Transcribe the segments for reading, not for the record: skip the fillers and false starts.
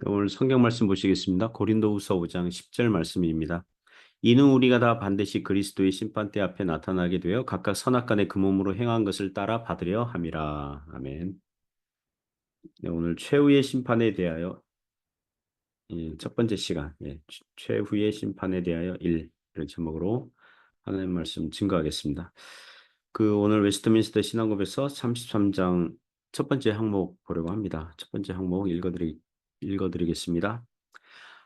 오늘 성경 말씀 보시겠습니다. 고린도후서 5장 10절 말씀입니다. 이는 우리가 다 반드시 그리스도의 심판대 앞에 나타나게 되어 각각 선악간에 그 몸으로 행한 것을 따라 받으려 함이라. 아멘. 네, 오늘 최후의 심판에 대하여 첫 번째 시간, 최후의 심판에 대하여 1을 제목으로 하나님 말씀 증거하겠습니다. 오늘 웨스트민스터 신앙법에서 33장 첫 번째 항목 보려고 합니다. 첫 번째 항목 읽어드리겠습니다.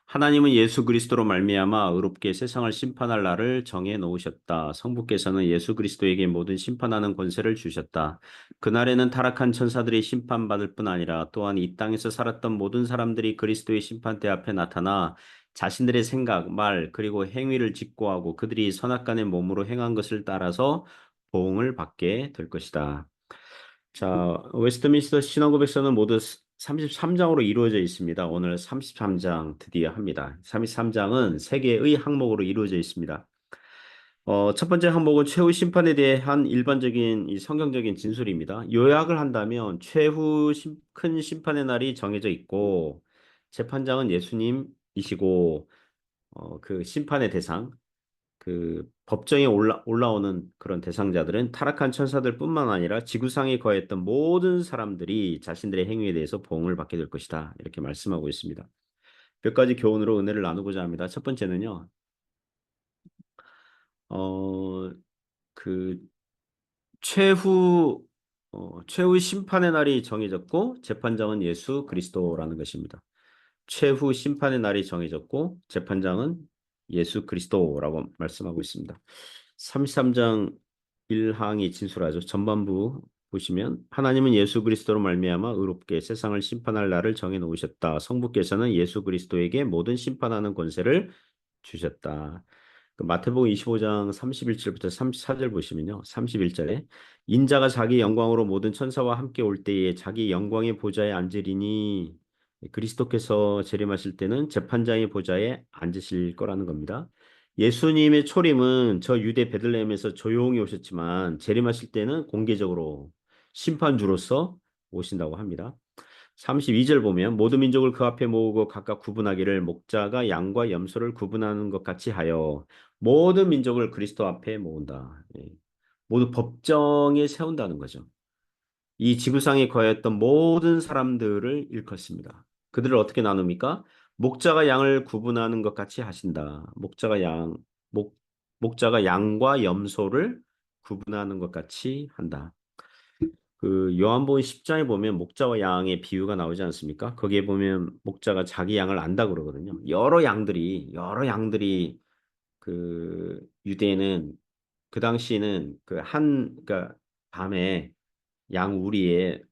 하나님은 예수 그리스도로 말미암아 의롭게 세상을 심판할 날을 정해 놓으셨다. 성부께서는 예수 그리스도에게 모든 심판하는 권세를 주셨다. 그날에는 타락한 천사들이 심판받을 뿐 아니라 또한 이 땅에서 살았던 모든 사람들이 그리스도의 심판대 앞에 나타나 자신들의 생각, 말, 그리고 행위를 직고하고 그들이 선악간의 몸으로 행한 것을 따라서 보응을 받게 될 것이다. 자, 웨스트민스터 신앙고백서는 모두 33장으로 이루어져 있습니다. 오늘 33장 드디어 합니다. 33장은 세 개의 항목으로 이루어져 있습니다. 첫 번째 항목은 최후 심판에 대한 일반적인 이 성경적인 진술입니다. 요약을 한다면 큰 심판의 날이 정해져 있고 재판장은 예수님이시고 그 심판의 대상, 그 법정에 올라오는 그런 대상자들은 타락한 천사들뿐만 아니라 지구상에 거했던 모든 사람들이 자신들의 행위에 대해서 보응을 받게 될 것이다. 이렇게 말씀하고 있습니다. 몇 가지 교훈으로 은혜를 나누고자 합니다. 첫 번째는요. 어, 그 최후 최후 심판의 날이 정해졌고 재판장은 예수 그리스도라는 것입니다. 최후 심판의 날이 정해졌고 재판장은 예수 그리스도라고 말씀하고 있습니다. 33장 1항이 진술하죠. 전반부 보시면 하나님은 예수 그리스도로 말미암아 의롭게 세상을 심판할 날을 정해 놓으셨다. 성부께서는 예수 그리스도에게 모든 심판하는 권세를 주셨다. 마태복음 25장 31절부터 34절 보시면요. 31절에 인자가 자기 영광으로 모든 천사와 함께 올 때에 자기 영광의 보좌에 앉으리니 그리스도께서 재림하실 때는 재판장의 보좌에 앉으실 거라는 겁니다. 예수님의 초림은 저 유대 베들레헴에서 조용히 오셨지만 재림하실 때는 공개적으로 심판주로서 오신다고 합니다. 32절 보면 모든 민족을 그 앞에 모으고 각각 구분하기를 목자가 양과 염소를 구분하는 것 같이 하여 모든 민족을 그리스도 앞에 모은다. 모두 법정에 세운다는 거죠. 이 지구상에 거했던 모든 사람들을 일컫습니다. 그들을 어떻게 나눕니까? 목자가 양을 구분하는 것 같이 하신다. 목자가 양과 염소를 구분하는 것 같이 한다. 요한복음 10장에 보면 목자와 양의 비유가 나오지 않습니까? 거기에 보면 목자가 자기 양을 안다 그러거든요. 여러 양들이 유대에는 그 당시에는 그러니까 밤에 양 우리에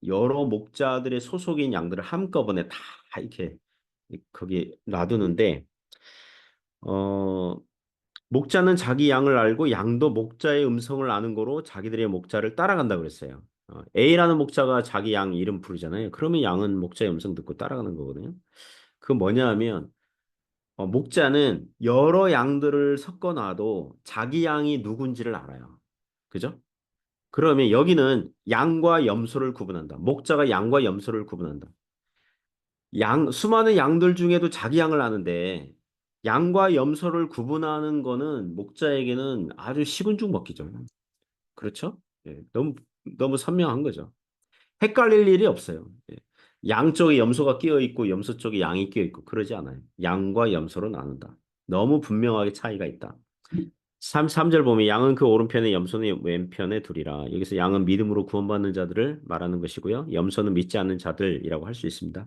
여러 목자들의 소속인 양들을 한꺼번에 다 이렇게 거기 놔두는데 어 목자는 자기 양을 알고 양도 목자의 음성을 아는 거로 자기들의 목자를 따라간다 그랬어요. A라는 목자가 자기 양 이름 부르잖아요. 그러면 양은 목자의 음성 듣고 따라가는 거거든요. 그 뭐냐 하면 목자는 여러 양들을 섞어 놔도 자기 양이 누군지를 알아요. 그죠? 그러면 여기는 양과 염소를 구분한다. 목자가 양과 염소를 구분한다. 수많은 양들 중에도 자기 양을 아는데 양과 염소를 구분하는 거는 목자에게는 아주 식은 죽 먹기죠. 그렇죠? 너무 선명한 거죠. 헷갈릴 일이 없어요. 양 쪽에 염소가 끼어 있고 염소 쪽에 양이 끼어 있고 그러지 않아요. 양과 염소로 나눈다. 너무 분명하게 차이가 있다. 3절 보면 양은 그 오른편에 염소는 왼편에 두리라. 여기서 양은 믿음으로 구원받는 자들을 말하는 것이고요. 염소는 믿지 않는 자들이라고 할 수 있습니다.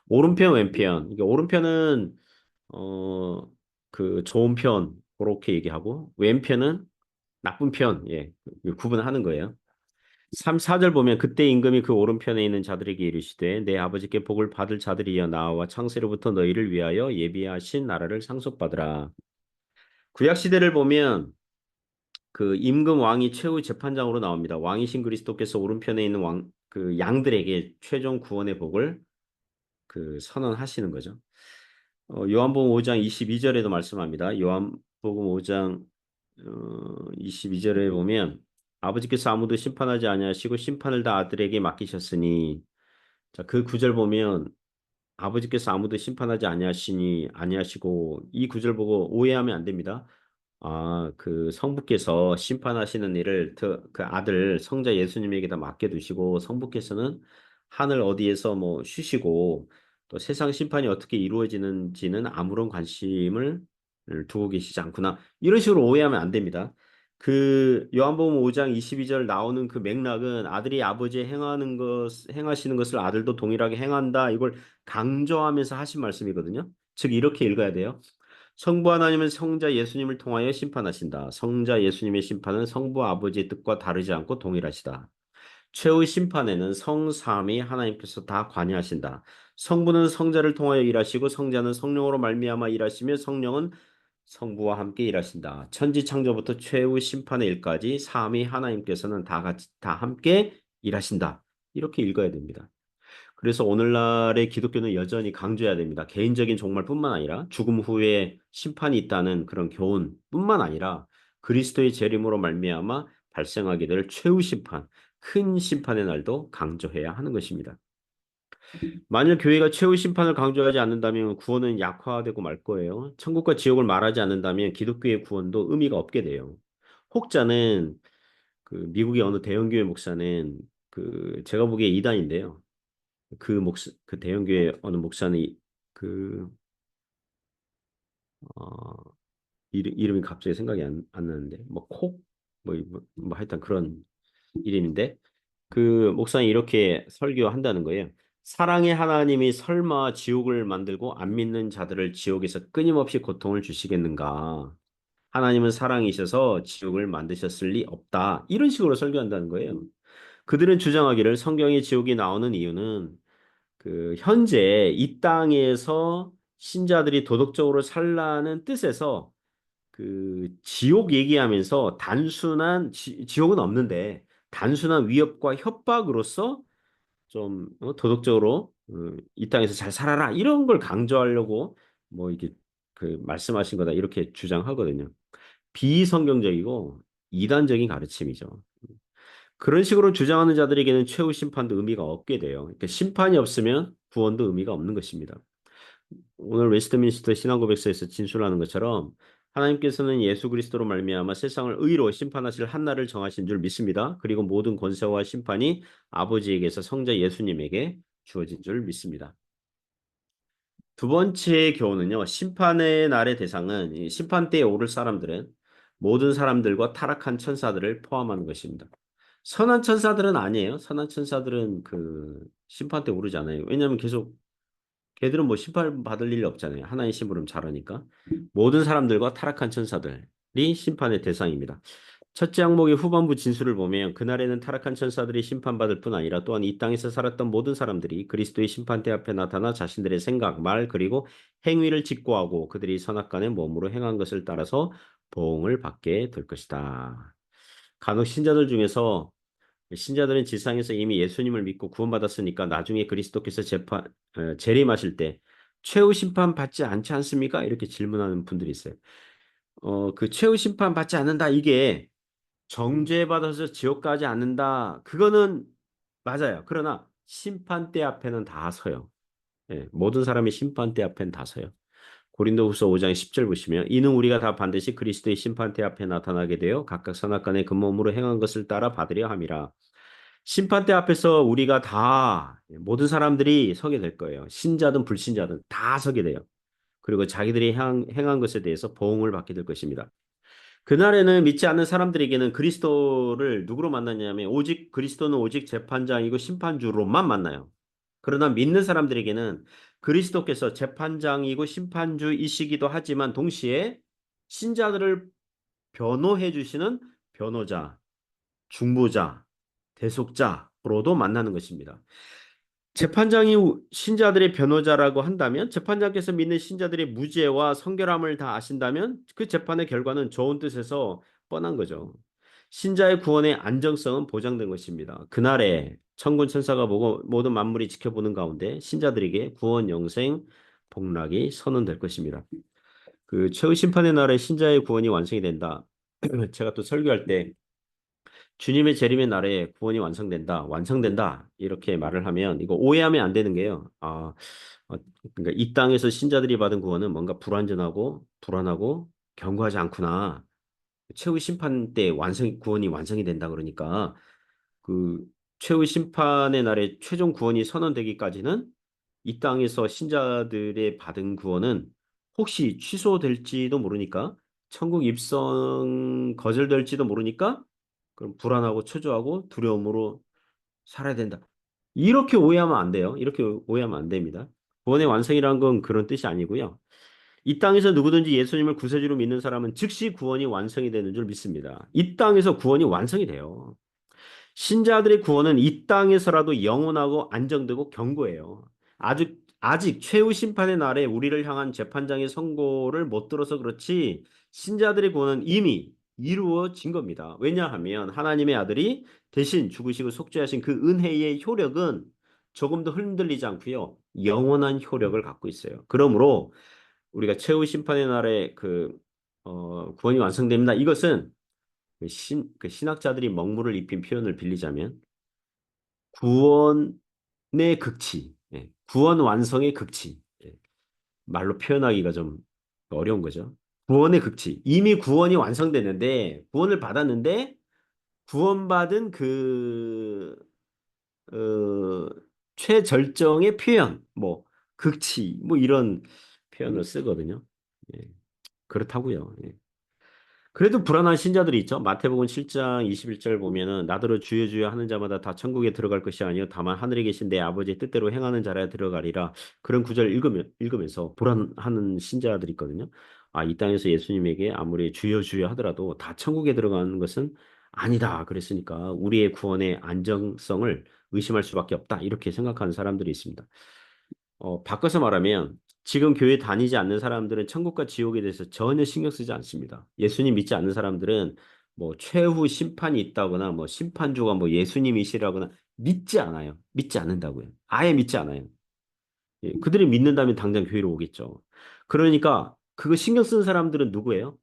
오른편, 왼편. 이게 오른편은 어, 좋은 편 그렇게 얘기하고 왼편은 나쁜 편, 구분하는 거예요. 3, 4절 보면 그때 임금이 그 오른편에 있는 자들에게 이르시되 내 아버지께 복을 받을 자들이여 나와 창세로부터 너희를 위하여 예비하신 나라를 상속받으라. 구약 시대를 보면 그 임금 왕이 최후 재판장으로 나옵니다. 왕이신 그리스도께서 오른편에 있는 양들에게 최종 구원의 복을 선언하시는 거죠. 요한복음 5장 22절에도 말씀합니다. 요한복음 5장 22절에 보면 아버지께서 아무도 심판하지 아니하시고 심판을 다 아들에게 맡기셨으니 자, 그 구절 보면 아버지께서 아무도 심판하지 아니하시고 이 구절 보고 오해하면 안 됩니다. 그 성부께서 심판하시는 일을 그 아들 성자 예수님에게다 맡겨두시고 성부께서는 하늘 어디에서 뭐 쉬시고 또 세상 심판이 어떻게 이루어지는지는 아무런 관심을 두고 계시지 않구나. 이런 식으로 오해하면 안 됩니다. 그 요한복음 5장 22절 나오는 그 맥락은 아들이 아버지의 행하시는 것을 아들도 동일하게 행한다. 이걸 강조하면서 하신 말씀이거든요. 즉 이렇게 읽어야 돼요. 성부 하나님은 성자 예수님을 통하여 심판하신다. 성자 예수님의 심판은 성부 아버지의 뜻과 다르지 않고 동일하시다. 최후 심판에는 성삼위 하나님께서 다 관여하신다. 성부는 성자를 통하여 일하시고 성자는 성령으로 말미암아 일하시며 성령은 성부와 함께 일하신다. 천지 창조부터 최후 심판의 일까지 삼위 하나님께서는 다 같이 다 함께 일하신다. 이렇게 읽어야 됩니다. 그래서 오늘날의 기독교는 여전히 강조해야 됩니다. 개인적인 종말뿐만 아니라 죽음 후에 심판이 있다는 그런 교훈뿐만 아니라 그리스도의 재림으로 말미암아 발생하게 될 최후 심판, 큰 심판의 날도 강조해야 하는 것입니다. 만일 교회가 최후 심판을 강조하지 않는다면 구원은 약화되고 말 거예요. 천국과 지옥을 말하지 않는다면 기독교의 구원도 의미가 없게 돼요. 혹자는 그 미국의 어느 대형교회 목사는 그 제가 보기에 이단인데요. 그 대형교회 어느 목사는 그, 어, 이름이 갑자기 생각이 안 나는데, 뭐 하여튼 그런 이름인데, 그 목사는 이렇게 설교한다는 거예요. 사랑의 하나님이 설마 지옥을 만들고 안 믿는 자들을 지옥에서 끊임없이 고통을 주시겠는가? 하나님은 사랑이셔서 지옥을 만드셨을 리 없다. 이런 식으로 설교한다는 거예요. 그들은 주장하기를 성경에 지옥이 나오는 이유는 그 현재 이 땅에서 신자들이 도덕적으로 살라는 뜻에서 그 지옥 얘기하면서 지옥은 없는데 단순한 위협과 협박으로서 좀 도덕적으로 이 땅에서 잘 살아라 이런 걸 강조하려고 뭐 이게 그 말씀하신 거다 이렇게 주장하거든요. 비성경적이고 이단적인 가르침이죠. 그런 식으로 주장하는 자들에게는 최후 심판도 의미가 없게 돼요. 그러니까 심판이 없으면 구원도 의미가 없는 것입니다. 오늘 웨스트민스터 신앙고백서에서 진술하는 것처럼 하나님께서는 예수 그리스도로 말미암아 세상을 의로 심판하실 한 날을 정하신 줄 믿습니다. 그리고 모든 권세와 심판이 아버지에게서 성자 예수님에게 주어진 줄 믿습니다. 두 번째 교훈은요. 심판의 날의 대상은 이 심판대에 오를 사람들은 모든 사람들과 타락한 천사들을 포함하는 것입니다. 선한 천사들은 아니에요. 선한 천사들은 그 심판 때 오르지 않아요. 왜냐하면 계속 걔들은 뭐 심판 받을 일이 없잖아요. 하나님 심부름 잘하니까. 모든 사람들과 타락한 천사들이 심판의 대상입니다. 첫째 항목의 후반부 진술을 보면 그날에는 타락한 천사들이 심판받을 뿐 아니라 또한 이 땅에서 살았던 모든 사람들이 그리스도의 심판대 앞에 나타나 자신들의 생각, 말 그리고 행위를 직고하고 그들이 선악간의 몸으로 행한 것을 따라서 보응을 받게 될 것이다. 간혹 신자들 중에서 신자들은 지상에서 이미 예수님을 믿고 구원받았으니까 나중에 그리스도께서 재림하실 때 최후 심판 받지 않지 않습니까? 이렇게 질문하는 분들이 있어요. 그 최후 심판 받지 않는다. 이게 정죄받아서 지옥 가지 않는다. 그거는 맞아요. 그러나 심판대 앞에는 다 서요. 예, 모든 사람이 심판대 앞에는 다 서요. 고린도후서 5장 10절 보시면 이는 우리가 다 반드시 그리스도의 심판대 앞에 나타나게 되어 각각 선악간의 그 몸으로 행한 것을 따라 받으려 함이라. 심판대 앞에서 우리가 다 모든 사람들이 서게 될 거예요. 신자든 불신자든 다 서게 돼요. 그리고 자기들이 행한 것에 대해서 보응을 받게 될 것입니다. 그날에는 믿지 않는 사람들에게는 그리스도를 누구로 만나냐면 오직 그리스도는 오직 재판장이고 심판주로만 만나요. 그러나 믿는 사람들에게는 그리스도께서 재판장이고 심판주이시기도 하지만 동시에 신자들을 변호해 주시는 변호자, 중보자, 대속자로도 만나는 것입니다. 재판장이 신자들의 변호자라고 한다면 재판장께서 믿는 신자들의 무죄와 성결함을 다 아신다면 그 재판의 결과는 좋은 뜻에서 뻔한 거죠. 신자의 구원의 안정성은 보장된 것입니다. 그날에 천군 천사가 보고 모든 만물이 지켜보는 가운데 신자들에게 구원 영생 복락이 선언될 것입니다. 그 최후 심판의 날에 신자의 구원이 완성이 된다. 제가 또 설교할 때 주님의 재림의 날에 구원이 완성된다, 완성된다 이렇게 말을 하면 이거 오해하면 안 되는 게요. 그러니까 이 땅에서 신자들이 받은 구원은 뭔가 불완전하고 불안하고 견고하지 않구나. 최후 심판 때 구원이 완성이 된다 그러니까 그 최후 심판의 날에 최종 구원이 선언되기까지는 이 땅에서 신자들의 받은 구원은 혹시 취소될지도 모르니까 천국 입성 거절될지도 모르니까 그럼 불안하고 초조하고 두려움으로 살아야 된다. 이렇게 오해하면 안 돼요. 이렇게 오해하면 안 됩니다. 구원의 완성이라는 건 그런 뜻이 아니고요. 이 땅에서 누구든지 예수님을 구세주로 믿는 사람은 즉시 구원이 완성이 되는 줄 믿습니다. 이 땅에서 구원이 완성이 돼요. 신자들의 구원은 이 땅에서라도 영원하고 안정되고 견고해요. 아직 최후 심판의 날에 우리를 향한 재판장의 선고를 못 들어서 그렇지 신자들의 구원은 이미 이루어진 겁니다. 왜냐하면 하나님의 아들이 대신 죽으시고 속죄하신 그 은혜의 효력은 조금도 흔들리지 않고요. 영원한 효력을 갖고 있어요. 그러므로 우리가 최후 심판의 날에 구원이 완성됩니다. 이것은 그 신학자들이 먹물을 입힌 표현을 빌리자면 구원의 극치, 구원 완성의 극치, 말로 표현하기가 좀 어려운 거죠. 구원의 극치. 이미 구원이 완성됐는데, 구원을 받았는데, 구원받은 어, 최절정의 표현, 뭐, 극치, 뭐 이런 표현을 쓰거든요. 예, 그렇다고요. 예. 그래도 불안한 신자들이 있죠. 마태복음 7장 21절 보면은 나더러 주여 주여 하는 자마다 다 천국에 들어갈 것이 아니요 다만 하늘에 계신 내 아버지의 뜻대로 행하는 자라야 들어가리라. 그런 구절을 읽으면서 불안하는 신자들이 있거든요. 이 땅에서 예수님에게 아무리 주여 주여 하더라도 다 천국에 들어가는 것은 아니다. 그랬으니까 우리의 구원의 안정성을 의심할 수밖에 없다. 이렇게 생각하는 사람들이 있습니다. 바꿔서 말하면 지금 교회 다니지 않는 사람들은 천국과 지옥에 대해서 전혀 신경 쓰지 않습니다. 예수님 믿지 않는 사람들은 뭐 최후 심판이 있다거나 뭐 심판주가 뭐 예수님이시라거나 믿지 않아요. 믿지 않는다고요. 아예 믿지 않아요. 예, 그들이 믿는다면 당장 교회로 오겠죠. 그러니까 그거 신경 쓰는 사람들은 누구예요?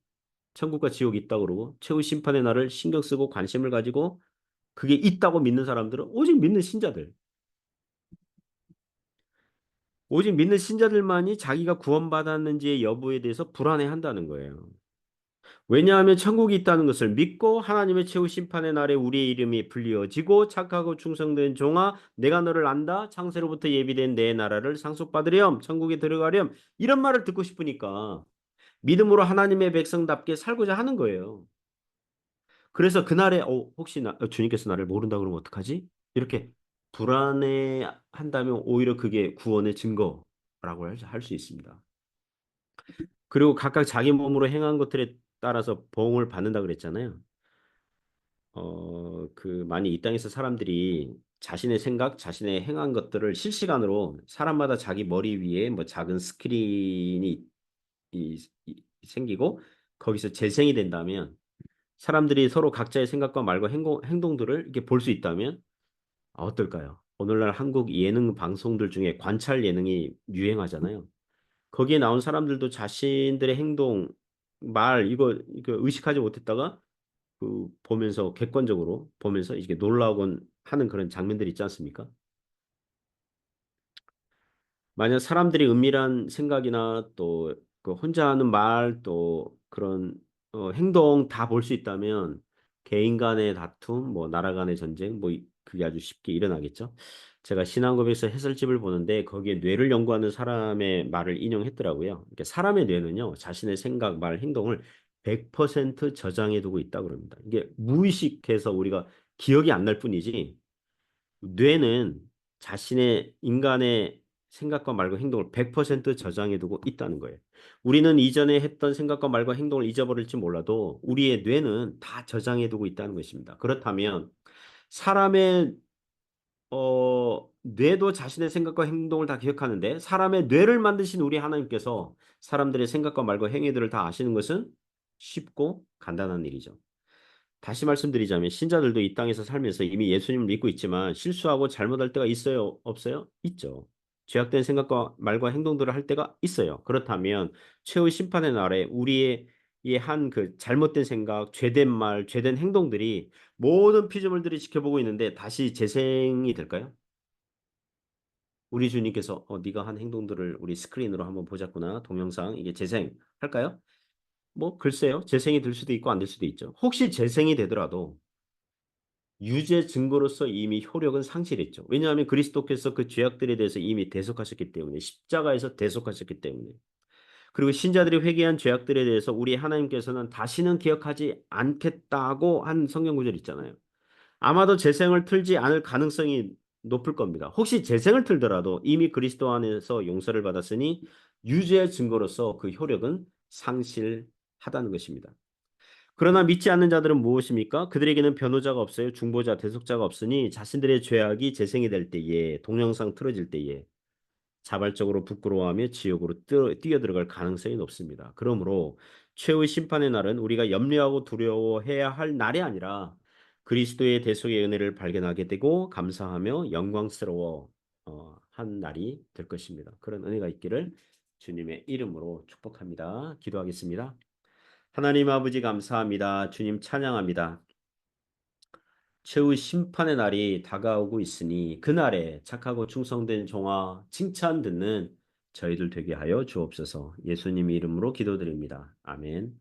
천국과 지옥이 있다고 그러고 최후 심판의 날을 신경 쓰고 관심을 가지고 그게 있다고 믿는 사람들은 오직 믿는 신자들. 오직 믿는 신자들만이 자기가 구원받았는지의 여부에 대해서 불안해한다는 거예요. 왜냐하면 천국이 있다는 것을 믿고 하나님의 최후 심판의 날에 우리의 이름이 불리어지고 착하고 충성된 종아 내가 너를 안다 창세로부터 예비된 내 나라를 상속받으렴 천국에 들어가렴 이런 말을 듣고 싶으니까 믿음으로 하나님의 백성답게 살고자 하는 거예요. 그래서 그날에 혹시 주님께서 나를 모른다 그러면 어떡하지? 이렇게 불안해 한다면 오히려 그게 구원의 증거라고 할 수 있습니다. 그리고 각각 자기 몸으로 행한 것들에 따라서 보응을 받는다 그랬잖아요. 많이 이 땅에서 사람들이 자신의 생각, 자신의 행한 것들을 실시간으로 사람마다 자기 머리 위에 뭐 작은 스크린이 생기고 거기서 재생이 된다면 사람들이 서로 각자의 생각과 말과 행동들을 이렇게 볼 수 있다면 어떨까요? 오늘날 한국 예능 방송들 중에 관찰 예능이 유행하잖아요. 거기에 나온 사람들도 자신들의 행동, 이거 의식하지 못했다가 보면서 객관적으로 보면서 이게 놀라곤 하는 그런 장면들이 있지 않습니까? 만약 사람들이 은밀한 생각이나 또 그 혼자 하는 말 또 그런 행동 다 볼 수 있다면 개인 간의 다툼, 뭐 나라 간의 전쟁, 그게 아주 쉽게 일어나겠죠. 제가 신앙고백에서 해설집을 보는데 거기에 뇌를 연구하는 사람의 말을 인용했더라고요. 그러니까 사람의 뇌는요, 자신의 생각, 말, 행동을 100% 저장해 두고 있다고 그럽니다. 이게 무의식해서 우리가 기억이 안 날 뿐이지 뇌는 자신의 인간의 생각과 말과 행동을 100% 저장해 두고 있다는 거예요. 우리는 이전에 했던 생각과 말과 행동을 잊어버릴지 몰라도 우리의 뇌는 다 저장해 두고 있다는 것입니다. 그렇다면 사람의 뇌도 자신의 생각과 행동을 다 기억하는데 사람의 뇌를 만드신 우리 하나님께서 사람들의 생각과 말과 행위들을 다 아시는 것은 쉽고 간단한 일이죠. 다시 말씀드리자면 신자들도 이 땅에서 살면서 이미 예수님을 믿고 있지만 실수하고 잘못할 때가 있어요? 없어요? 있죠. 죄악된 생각과 말과 행동들을 할 때가 있어요. 그렇다면 최후 심판의 날에 우리의 한 그 잘못된 생각, 죄된 말, 죄된 행동들이 모든 피조물들이 지켜보고 있는데 다시 재생이 될까요? 우리 주님께서 네가 한 행동들을 우리 스크린으로 한번 보자꾸나 동영상 이게 재생할까요? 뭐 글쎄요. 재생이 될 수도 있고 안 될 수도 있죠. 혹시 재생이 되더라도 유죄 증거로서 이미 효력은 상실했죠. 왜냐하면 그리스도께서 그 죄악들에 대해서 이미 대속하셨기 때문에 십자가에서 대속하셨기 때문에 그리고 신자들이 회개한 죄악들에 대해서 우리 하나님께서는 다시는 기억하지 않겠다고 한 성경 구절 있잖아요. 아마도 재생을 틀지 않을 가능성이 높을 겁니다. 혹시 재생을 틀더라도 이미 그리스도 안에서 용서를 받았으니 유죄의 증거로서 그 효력은 상실하다는 것입니다. 그러나 믿지 않는 자들은 무엇입니까? 그들에게는 변호자가 없어요. 중보자, 대속자가 없으니 자신들의 죄악이 재생이 될 때에 동영상 틀어질 때에 자발적으로 부끄러워하며 지옥으로 뛰어들어갈 가능성이 높습니다. 그러므로 최후의 심판의 날은 우리가 염려하고 두려워해야 할 날이 아니라 그리스도의 대속의 은혜를 발견하게 되고 감사하며 영광스러워 한 날이 될 것입니다. 그런 은혜가 있기를 주님의 이름으로 축복합니다. 기도하겠습니다. 하나님 아버지 감사합니다. 주님 찬양합니다. 최후 심판의 날이 다가오고 있으니 그날에 착하고 충성된 종아 칭찬 듣는 저희들 되게 하여 주옵소서. 예수님 이름으로 기도드립니다. 아멘.